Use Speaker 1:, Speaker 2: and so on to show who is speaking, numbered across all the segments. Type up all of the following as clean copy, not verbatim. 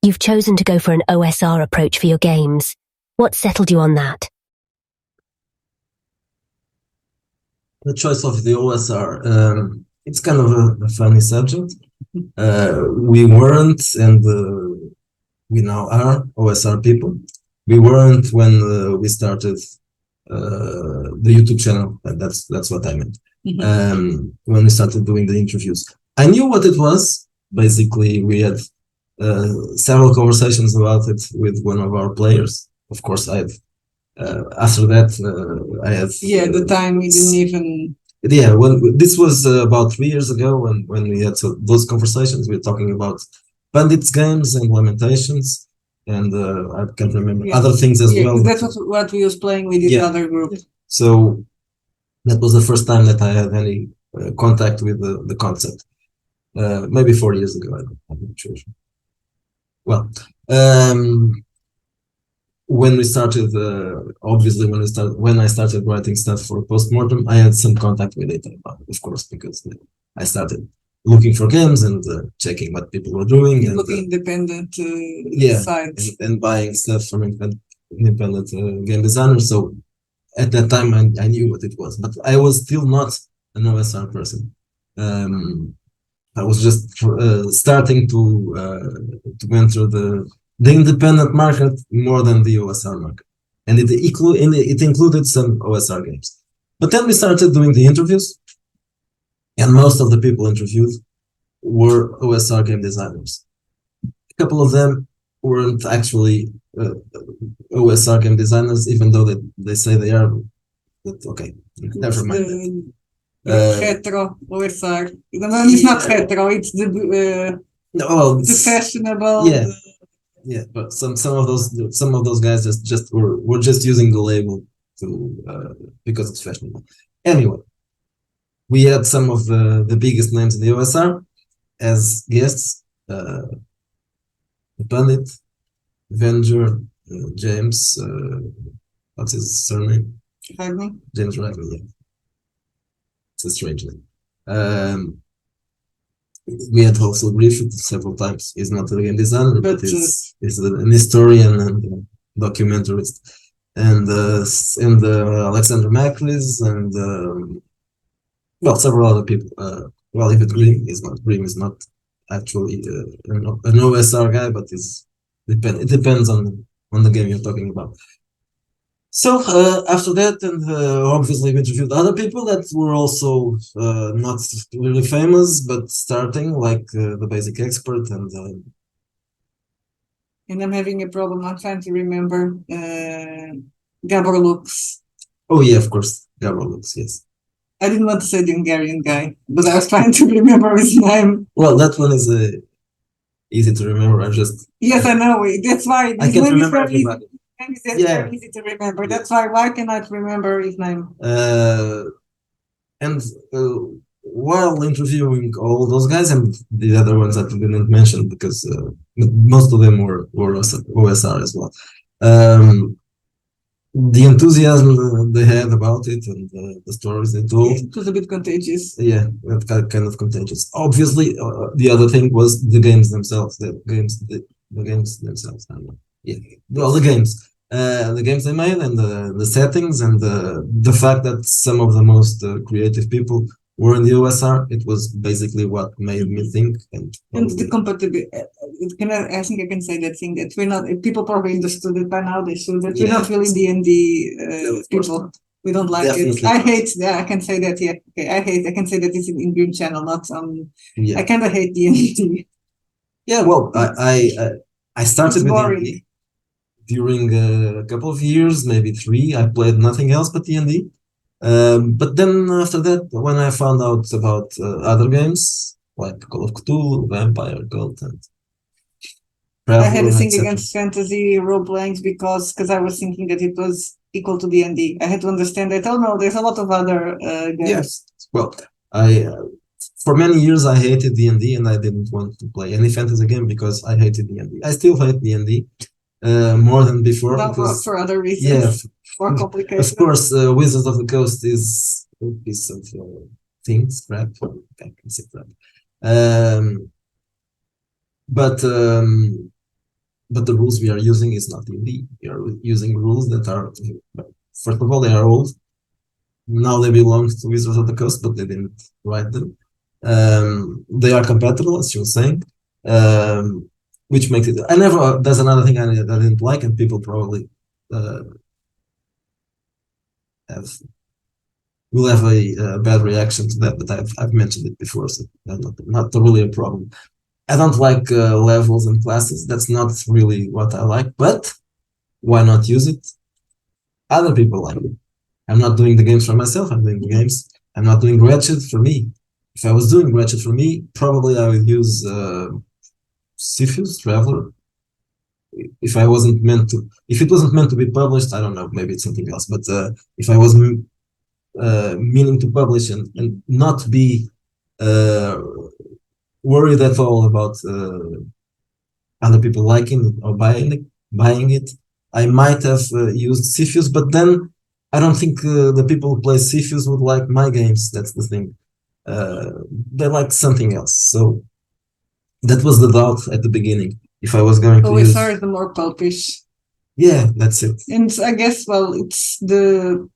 Speaker 1: You've chosen to go for an OSR approach for your games. What settled you on that?
Speaker 2: The choice of the OSR, it's kind of a funny subject. We weren't, and we now are OSR people. We weren't when we started the YouTube channel. That's what I meant. When we started doing the interviews, I knew what it was. Basically, we had several conversations about it with one of our players. Of course, after that, I had.
Speaker 3: Yeah, at the time we didn't even.
Speaker 2: Yeah, when this was about 3 years ago, when we had those conversations, we were talking about Bandits games and Lamentations, and I can't remember other things as well.
Speaker 3: That's what we was playing with the other group.
Speaker 2: So that was the first time that I had any contact with the concept. Maybe 4 years ago, I'm not sure. Well, when we started, obviously, when I started writing stuff for Postmortem, I had some contact with it, of course, because I started looking for games and checking what people were doing, and
Speaker 3: looking independent sites
Speaker 2: and buying stuff from independent game designers. So at that time, I knew what it was, but I was still not an OSR person. I was just starting to enter the independent market more than the OSR market, and it included some OSR games. But then we started doing the interviews, and most of the people interviewed were OSR game designers. A couple of them weren't actually OSR game designers, even though they say they are. But okay, never mind that.
Speaker 3: Retro OSR. It's not retro. It's the fashionable.
Speaker 2: Yeah, but some of those guys just were just using the label because it's fashionable. Anyway, we had some of the biggest names in the OSR as guests: the Pundit, Venger, James. What's his surname?
Speaker 3: Ragney.
Speaker 2: James Ragney. Yeah, it's a strange name. We had also Griffith several times. He's not a game designer, but he's an historian and a documentarist. And Alexander Macris and several other people. Even Grimm is not actually an OSR guy, but it depends on the game you're talking about. So after that, and obviously we interviewed other people that were also not really famous, but starting, like the Basic Expert and
Speaker 3: I'm having a problem. I'm trying to remember Gabor Lux.
Speaker 2: Oh yeah, of course, Gabor Lux. Yes.
Speaker 3: I didn't want to say the Hungarian guy, but I was trying to remember his name.
Speaker 2: Well, that one is easy to remember.
Speaker 3: Yes, I know. That's why
Speaker 2: I can't remember everybody.
Speaker 3: That's very easy to remember. That's why can I remember his name?
Speaker 2: And while interviewing all those guys and the other ones that we didn't mention, because most of them were OSR as well, the enthusiasm they had about it and the stories they told,
Speaker 3: it was a bit contagious.
Speaker 2: Yeah, that kind of contagious. Obviously, the other thing was the games themselves. The games themselves. I don't know. Yeah, well, the games they made, and the settings, and the fact that some of the most creative people were in the OSR. It was basically what made me think. And
Speaker 3: the compatibility. I think I can say that thing that we're not. People probably understood it by now. They should. That we're not really D&D people. We don't like it. I hate. Yeah, I can say that. Yeah, okay. I can say that it's in Green Channel, not on. I kind of hate D&D.
Speaker 2: Yeah, well, I started with D&D during a couple of years, maybe 3. I played nothing else but D&D. But then after that, when I found out about other games like Call of Cthulhu, Vampire, Cult, and
Speaker 3: I had a thing against fantasy role playing because I was thinking that it was equal to D&D. I had to understand that. Oh no, there's a lot of other games.
Speaker 2: Yes, well, for many years I hated D&D and I didn't want to play any fantasy game because I hated D&D. I still hate D&D more than before.
Speaker 3: Not
Speaker 2: because,
Speaker 3: for other reasons.
Speaker 2: Yeah,
Speaker 3: more complicated.
Speaker 2: Of course, Wizards of the Coast is a piece of things, crap. I can say crap. But but the rules we are using is not D&D. We are using rules that are, first of all, they are old. Now they belong to Wizards of the Coast, but they didn't write them. They are compatible, as you were saying, which makes it. There's another thing I didn't like, and people probably will have a bad reaction to that, but I've mentioned it before, so that's not really a problem. I don't like levels and classes. That's not really what I like, but why not use it? Other people like it. I'm not doing the games for myself. I'm doing the games. I'm not doing Ratchet for me. If I was doing Ratchet for me, probably I would use Cepheus Traveler. If it wasn't meant to be published, I don't know, maybe it's something else. But if I was meaning to publish and not be worried at all about other people liking it or buying it, I might have used Cepheus, but then I don't think the people who play Cepheus would like my games. That's the thing. They like something else. So that was the doubt at the beginning. If I was going to use
Speaker 3: OSR is the more pulpish.
Speaker 2: Yeah, that's it.
Speaker 3: And I guess, well, it's and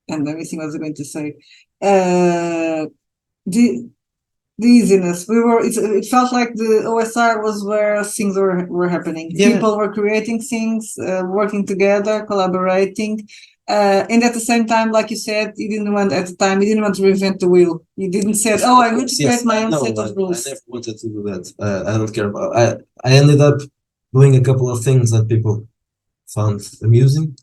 Speaker 3: let me see what I was going to say. The easiness. It felt like the OSR was where things were happening.
Speaker 2: Yeah.
Speaker 3: People were creating things, working together, collaborating. And at the same time, like you said, you didn't want to reinvent the wheel. You didn't say, I want to create my own set of rules.
Speaker 2: I never wanted to do that. I don't care about I ended up doing a couple of things that people found amusing.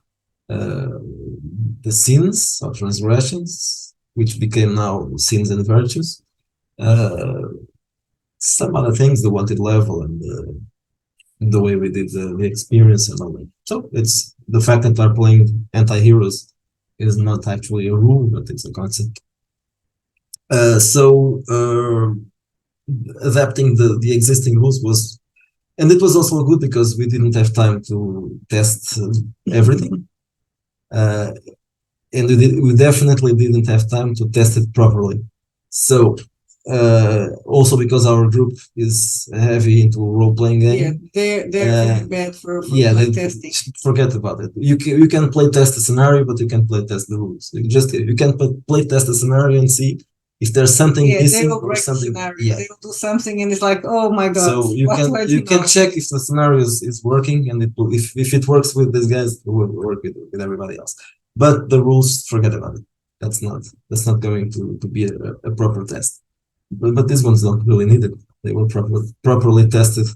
Speaker 2: The sins or transgressions, which became now sins and virtues. Some other things, the wanted level and the way we did the experience and all that. So it's the fact that we're playing anti-heroes is not actually a rule, but it's a concept. So adapting the existing rules was, and it was also good because we didn't have time to test everything. And we definitely didn't have time to test it properly. So also because our group is heavy into role-playing game.
Speaker 3: Yeah, they're bad for testing.
Speaker 2: Forget about it. You can play test a scenario, but you can play test the rules. You can play test a scenario and see if there's something missing or something.
Speaker 3: They will do something and it's like, oh my god.
Speaker 2: So you can check if the scenario is working, and if it works with these guys, it will work with everybody else. But the rules, forget about it. That's not going to be a proper test. But these ones don't really need it. They were properly tested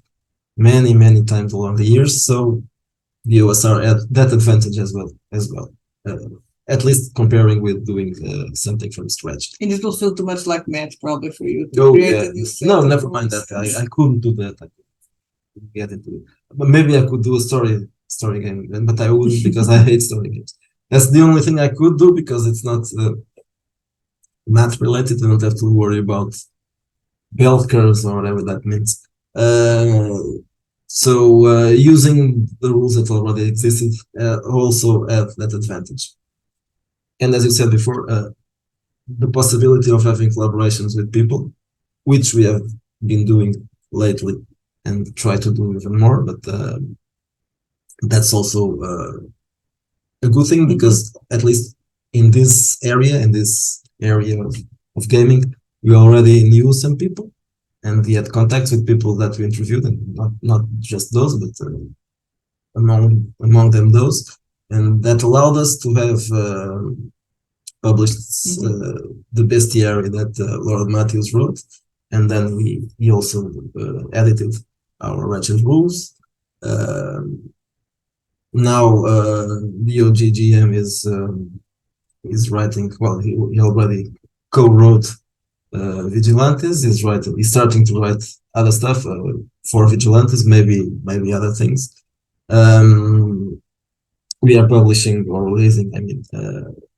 Speaker 2: many times along the years. So the OSR had that advantage as well. At least comparing with doing something from scratch.
Speaker 3: And it will feel too much like math probably for you
Speaker 2: to create a new set. No, never mind that. I couldn't do that. I couldn't get into it. But maybe I could do a story game, but I wouldn't because I hate story games. That's the only thing I could do because it's not math related. I don't have to worry about bell curves or whatever that means. So using the rules that already existed also have that advantage. And as you said before, the possibility of having collaborations with people, which we have been doing lately and try to do even more, but that's also a good thing because at least in this area of gaming, we already knew some people and we had contacts with people that we interviewed, and not just those, but among them those. And that allowed us to have published the bestiary that Lord Matthews wrote, and then he also edited our Ratchet rules. Now the OGGM is writing. Well, he already co-wrote Vigilantes. He's starting to write other stuff for Vigilantes, maybe other things. We are publishing or releasing,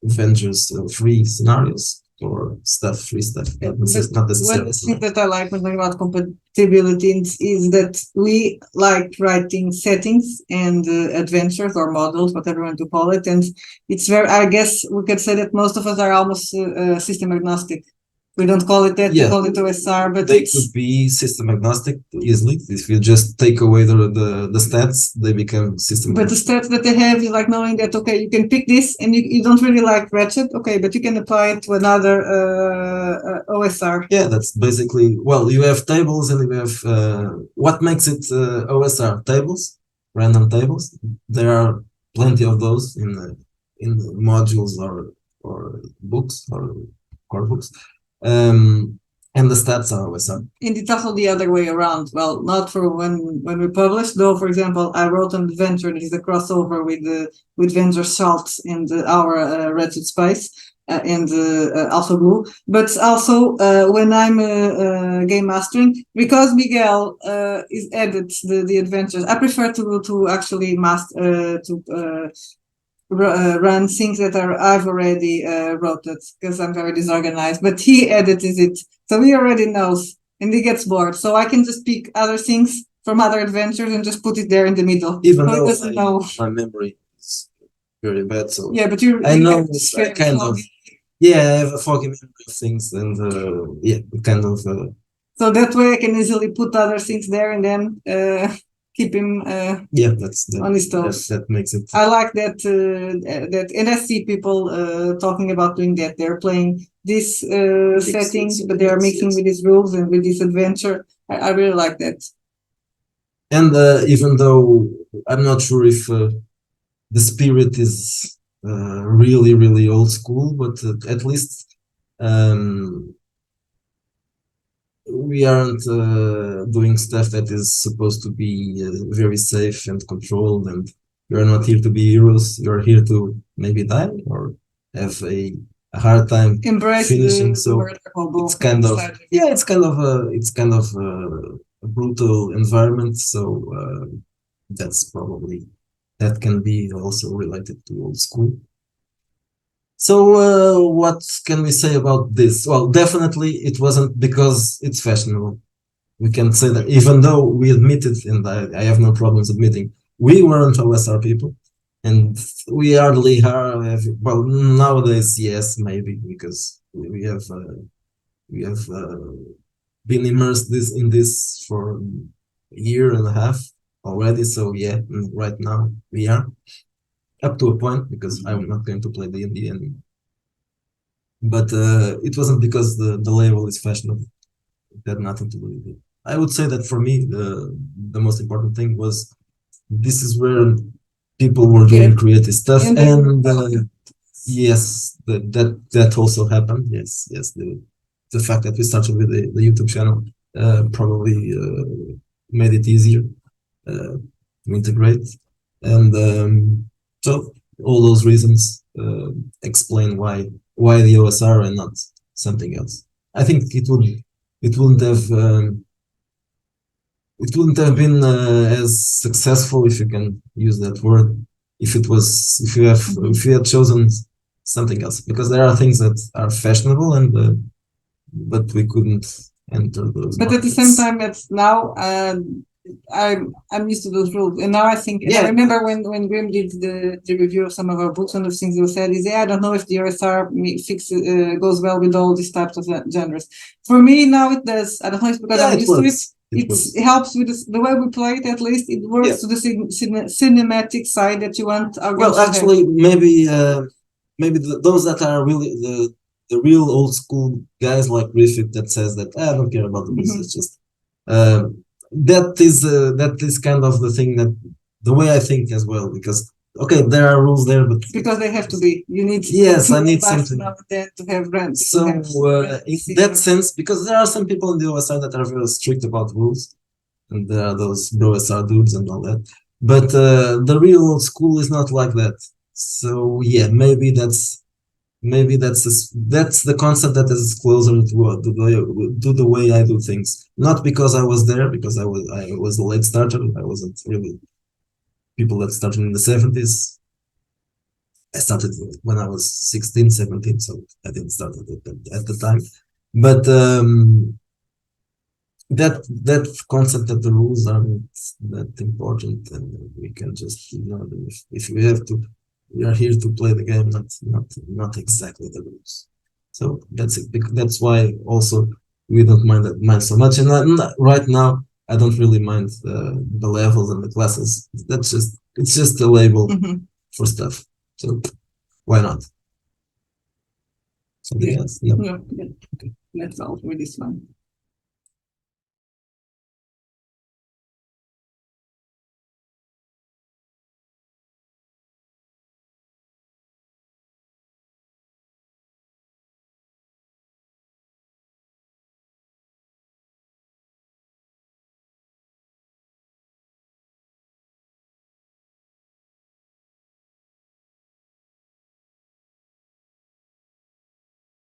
Speaker 2: Avengers free scenarios or free stuff. Not necessarily.
Speaker 3: One thing that I like when talking about compatibility is that we like writing settings and adventures or models, whatever you want to call it, and it's very. I guess we could say that most of us are almost system agnostic. We don't call it that, we call it OSR, but
Speaker 2: they could be system agnostic easily. If you just take away the stats, they become system
Speaker 3: But the stats that they have is like knowing that, okay, you can pick this and you don't really like Ratchet, okay, but you can apply it to another OSR.
Speaker 2: Yeah, that's basically, well, you have tables and you have, what makes it OSR? Tables, random tables. There are plenty of those in modules or books or core books. And the stats are OSR.
Speaker 3: And it's also the other way around. Well, not for when we publish, though. For example, I wrote an adventure that is a crossover with Venture Salt in our Ratchet space and also Blue. But also when I'm game mastering, because Miguel is added the adventures, I prefer to actually master run things that I've already wrote it because I'm very disorganized. But he edits it, so he already knows, and he gets bored. So I can just pick other things from other adventures and just put it there in the middle.
Speaker 2: Even
Speaker 3: so
Speaker 2: though
Speaker 3: he doesn't know.
Speaker 2: My memory is very bad, so
Speaker 3: yeah, but
Speaker 2: I know kind of. Yeah, I have a foggy memory of things, and yeah, kind of.
Speaker 3: So that way I can easily put other things there and then keep him on his toes.
Speaker 2: That makes it.
Speaker 3: I like that and I see people talking about doing that. They're playing these settings, but they are mixing with these rules and with this adventure. I really like that.
Speaker 2: And even though I'm not sure if the spirit is really, really old school, but at least we aren't doing stuff that is supposed to be very safe and controlled, and you're not here to be heroes. You're here to maybe die or have a hard time finishing. So it's kind of it's kind of a brutal environment. So that's probably that can be also related to old school. So what can we say about this? Well, definitely it wasn't because it's fashionable. We can say that, even though we admitted, and I have no problems admitting, we weren't OSR people, and we hardly have. Well, nowadays, yes, maybe because we have been immersed in this for a year and a half already. So yeah, right now we are. Up to a point, because I'm not going to play D&D anymore. But it wasn't because the label is fashionable. It had nothing to do with it. I would say that for me, the most important thing was this is where people were doing creative stuff, and yes, that also happened. Yes, the fact that we started with the YouTube channel probably made it easier to integrate, and so all those reasons explain why the OSR and not something else. I think it wouldn't have been as successful, if you can use that word, if you had chosen something else, because there are things that are fashionable and but we couldn't enter those.
Speaker 3: But markets. At the same time, it's now. I'm used to those rules, and now I think. Yeah. I remember when Grim did the review of some of our books. One of the things he said is, I don't know if the OSR goes well with all these types of genres. For me now it does. I don't know if it's because I'm used to it. It helps with the way we play it. At least it works to the cinematic side that you want.
Speaker 2: Well, actually, maybe those that are really the real old school guys like Griffith that says that I don't care about the rules. It's just. That is kind of the thing that the way I think as well, because okay, there are rules there, but
Speaker 3: because they have to be, you need
Speaker 2: I need something
Speaker 3: to have rents.
Speaker 2: So in that sense, because there are some people in the OSR that are very strict about rules, and there are those OSR dudes and all that, but the real old school is not like that. So yeah, maybe that's the concept that is closer to the way I do things. Not because I was there, because I was a late starter. I wasn't really people that started in the 70s. I started when I was 16, 17, so I didn't start at the time. But that concept that the rules aren't that important, and we can just ignore them if we have to. We are here to play the game, not exactly the rules. So that's why also we don't mind so much. And right now I don't really mind the levels and the classes. It's just a label for stuff. So why not? Something else? No.
Speaker 3: Okay. Let's all for this one.